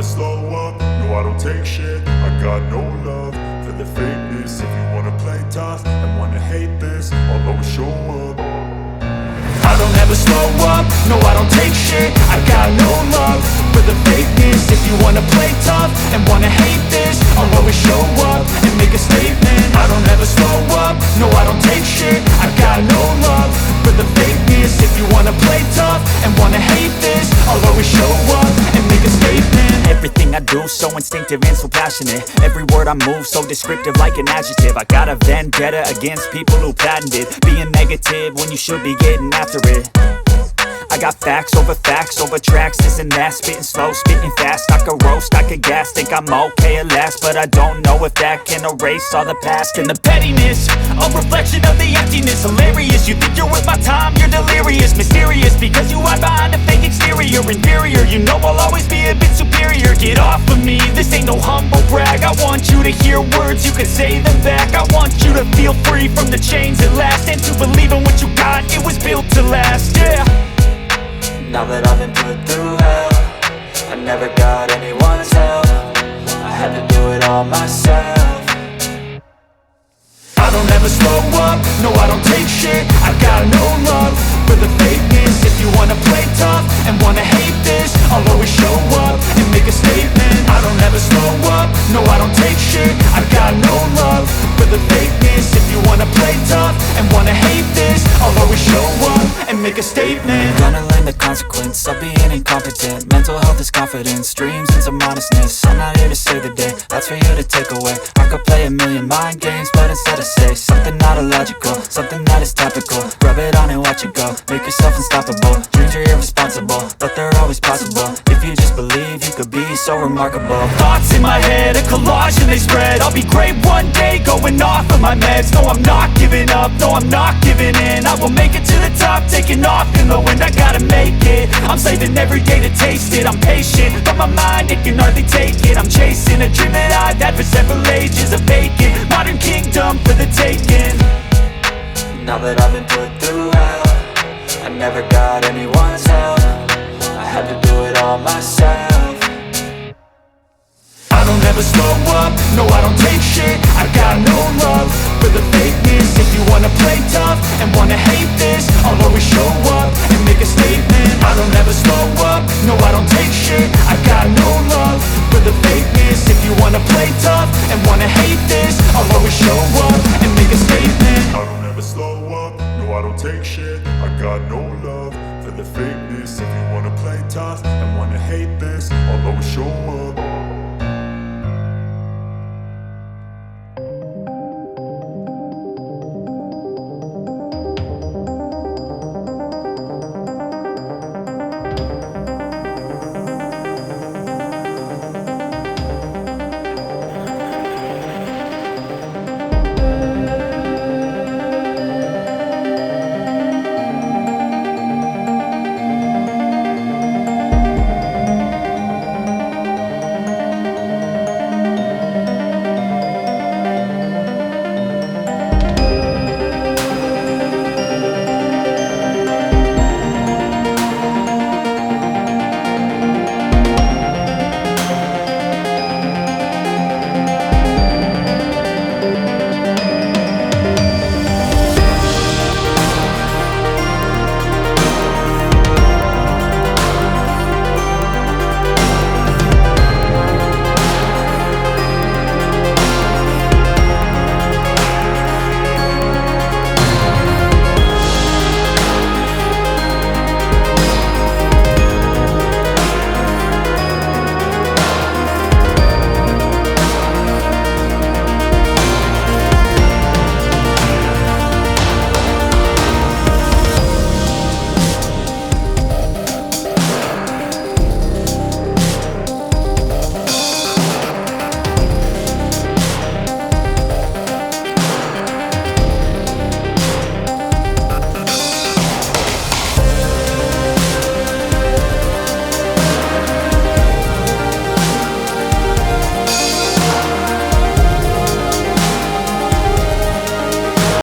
slow up, no I don't take shit. I got no love for the fakeness. If you wanna play tough and wanna hate this, I'll always show up. I don't ever slow up, no I don't take shit. I got no love for the fakeness. If you wanna play tough and wanna hate this, I'll always show up and make a statement. I don't ever slow up, no I don't take shit. I got no love for the fakeness. If you wanna play tough and wanna hate this, I'll always show up and make a statement. Everything I do so instinctive and so passionate. Every word I move so descriptive like an adjective. I got a vendetta against people who patented being negative when you should be getting after it. I got facts over tracks, this and that. Spitting slow, spitting fast, I could roast, I could gas. Think I'm okay at last, but I don't know if that can erase all the past. And the pettiness, a reflection of the emptiness. Hilarious, you think you're worth my time, you're delirious. Mysterious, because you hide behind a fake exterior. Inferior, you know I'll always be a bit superior. Get off of me, this ain't no humble brag. I want you to hear words, you can say them back. I want you to feel free from the chains at last, and to believe in what you got, it was built to last, yeah. Now that I've been put through hell, I never got anyone's help. I had to do it all myself. I don't ever slow up, no I don't take shit. I got no love for the fakeness. If you wanna play tough and wanna hate this, I'll always show up and make a statement. I don't ever slow up, no I don't take shit. I got no love for the fakeness. If you wanna play tough and wanna hate this, I'll always show up and make a statement. Gonna learn the consequence of being incompetent. Mental health is confidence, dreams and some honestness. I'm not here to save the day, that's for you to take away. I could play a million mind games, but instead I say something not illogical, something that is topical. Rub it on and watch it go, make yourself unstoppable. Dreams are irresponsible, but they're always possible. If you just believe, you could be so remarkable. Thoughts in my head, a collage and they spread. I'll be great one day, going off of my meds. No, I'm not giving up, no, I'm not giving in. I will make it to the top, taking off in the wind. I gotta make it, I'm saving every day to taste it. I'm patient, but my mind, it can hardly take it. I'm chasing a dream that I've had for several ages. A vacant, modern kingdom for the taking. Now that I've been put through hell, I never got anyone's help. I had to do it all myself. I don't ever slow up, no I don't take shit. I got no love for the fakeness. If you wanna play tough and wanna hate this, I'll always show up and make a statement. I don't ever slow up, no I don't take shit. I got no love for the fakeness. If you wanna play tough and wanna hate